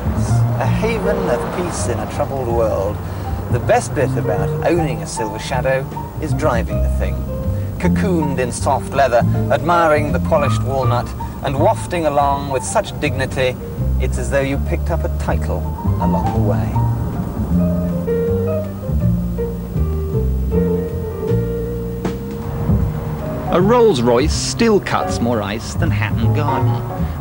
Wings, a haven of peace in a troubled world. The best bit about owning a Silver Shadow is driving the thing. Cocooned in soft leather, admiring the polished walnut, and wafting along with such dignity, it's as though you picked up a title along the way. A Rolls-Royce still cuts more ice than Hatton Garden.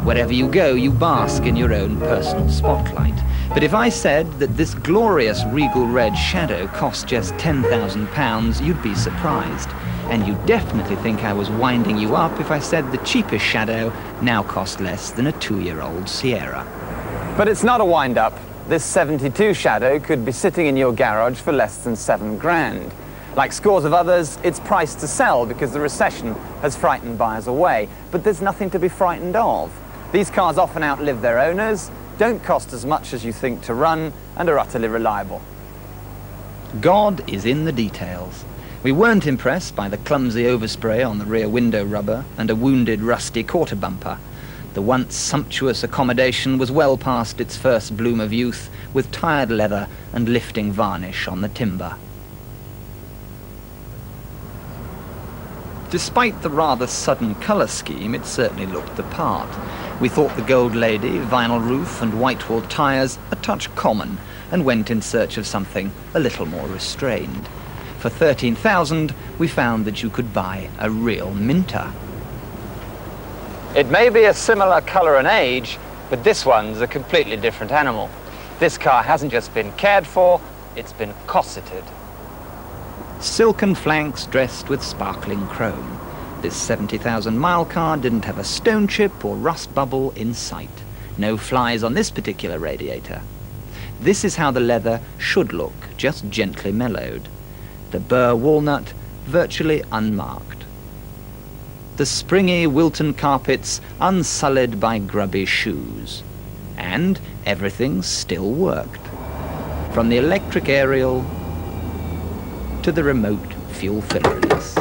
Wherever you go, you bask in your own personal spotlight. But if I said that this glorious Regal Red Shadow cost just £10,000, you'd be surprised. And you'd definitely think I was winding you up if I said the cheapest Shadow now cost less than a 2-year-old Sierra. But it's not a wind-up. This 72 Shadow could be sitting in your garage for less than £7,000. Like scores of others, it's priced to sell because the recession has frightened buyers away. But there's nothing to be frightened of. These cars often outlive their owners, don't cost as much as you think to run, and are utterly reliable. God is in the details. We weren't impressed by the clumsy overspray on the rear window rubber and a wounded, rusty quarter bumper. The once sumptuous accommodation was well past its first bloom of youth, with tired leather and lifting varnish on the timber. Despite the rather sudden colour scheme, it certainly looked the part. We thought the Gold Lady, vinyl roof and white-walled tyres a touch common, and went in search of something a little more restrained. For $13,000, we found that you could buy a real Minter. It may be a similar colour and age, but this one's a completely different animal. This car hasn't just been cared for, it's been cosseted. Silken flanks dressed with sparkling chrome. This 70,000-mile car didn't have a stone chip or rust bubble in sight. No flies on this particular radiator. This is how the leather should look, just gently mellowed. The burr walnut virtually unmarked. The springy Wilton carpets unsullied by grubby shoes. And everything still worked. From the electric aerial to the remote fuel filler release.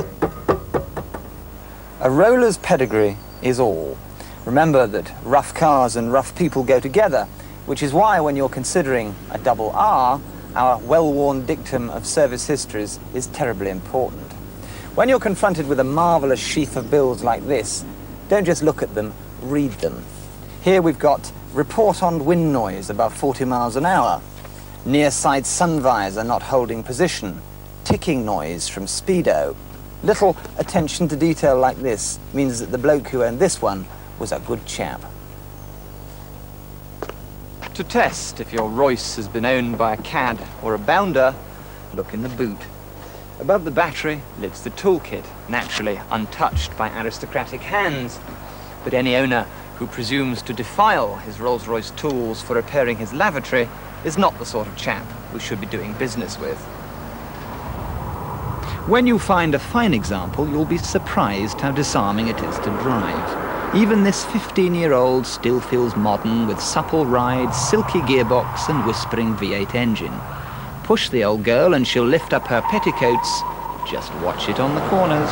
A roller's pedigree is all. Remember that rough cars and rough people go together, which is why when you're considering a double R, our well-worn dictum of service histories is terribly important. When you're confronted with a marvellous sheaf of bills like this, don't just look at them, read them. Here we've got report on wind noise above 40 miles an hour, near side sun visor not holding position, ticking noise from speedo. Little attention to detail like this means that the bloke who owned this one was a good chap. To test if your Royce has been owned by a cad or a bounder, look in the boot. Above the battery lives the toolkit, naturally untouched by aristocratic hands. But any owner who presumes to defile his Rolls-Royce tools for repairing his lavatory is not the sort of chap we should be doing business with. When you find a fine example, you'll be surprised how disarming it is to drive. Even this 15-year-old still feels modern with supple rides, silky gearbox and whispering V8 engine. Push the old girl and she'll lift up her petticoats. Just watch it on the corners.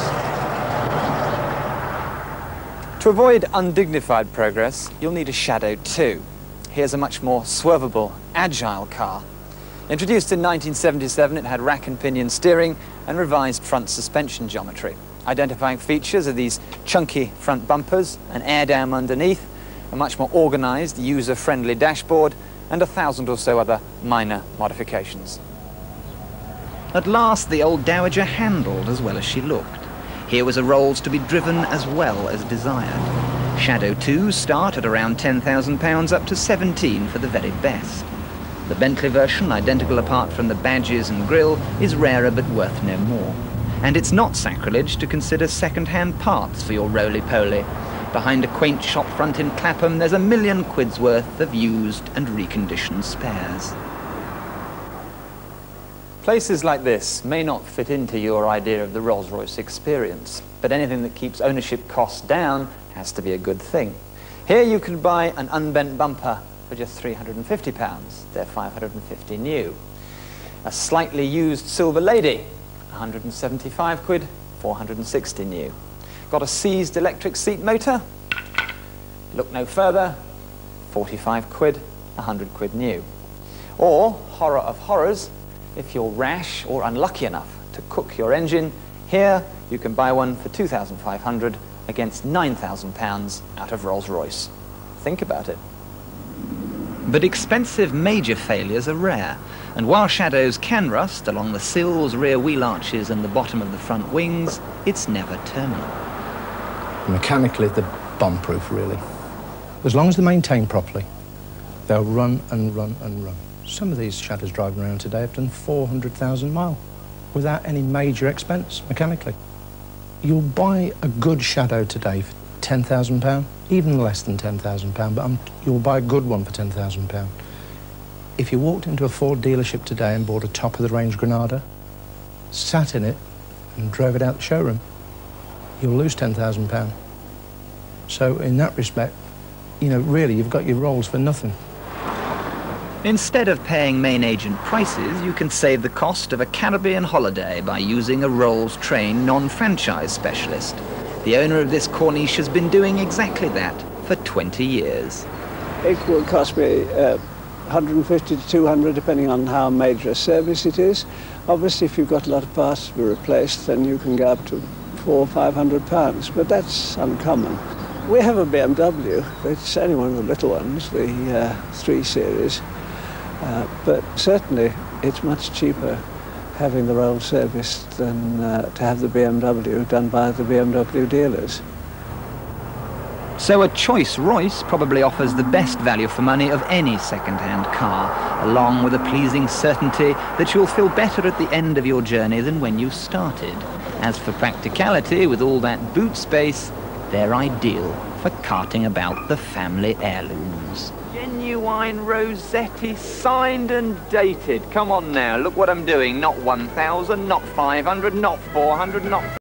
To avoid undignified progress, you'll need a Shadow 2. Here's a much more swervable, agile car. Introduced in 1977, it had rack and pinion steering and revised front suspension geometry. Identifying features are these chunky front bumpers, an air dam underneath, a much more organized, user-friendly dashboard, and 1,000 or so other minor modifications. At last, the old dowager handled as well as she looked. Here was a Rolls to be driven as well as desired. Shadow 2s start at around £10,000 up to 17 for the very best. The Bentley version, identical apart from the badges and grille, is rarer but worth no more. And it's not sacrilege to consider second-hand parts for your roly-poly. Behind a quaint shop front in Clapham, there's £1 million worth of used and reconditioned spares. Places like this may not fit into your idea of the Rolls-Royce experience, but anything that keeps ownership costs down has to be a good thing. Here you can buy an unbent bumper for just £350, they're 550 new. A slightly used Silver Lady, 175 quid, 460 new. Got a seized electric seat motor? Look no further, 45 quid, 100 quid new. Or, horror of horrors, if you're rash or unlucky enough to cook your engine, here you can buy one for 2,500 against £9,000 out of Rolls-Royce. Think about it. But expensive major failures are rare, and while Shadows can rust along the sills, rear wheel arches and the bottom of the front wings, it's never terminal. Mechanically, they're bomb-proof, really. As long as they're maintained properly, they'll run and run and run. Some of these Shadows driving around today have done 400,000 miles without any major expense mechanically. You'll buy a good Shadow today for £10,000, even less than £10,000, but you'll buy a good one for £10,000. If you walked into a Ford dealership today and bought a top-of-the-range Granada, sat in it and drove it out the showroom, you'll lose £10,000. So in that respect, you know, really, you've got your Rolls for nothing. Instead of paying main agent prices, you can save the cost of a Caribbean holiday by using a Rolls-trained non-franchise specialist. The owner of this Corniche has been doing exactly that for 20 years. It will cost me 150 to 200, depending on how major a service it is. Obviously, if you've got a lot of parts to be replaced, then you can go up to £400 or £500, but that's uncommon. We have a BMW. It's only one of the little ones, the 3 Series. But certainly it's much cheaper having the Rolls service than to have the BMW done by the BMW dealers. So a choice Royce probably offers the best value for money of any second-hand car, along with a pleasing certainty that you'll feel better at the end of your journey than when you started. As for practicality, with all that boot space, they're ideal for carting about the family heirlooms. Genuine Rossetti, signed and dated. Come on now, look what I'm doing. Not 1,000, not 500, not 400, not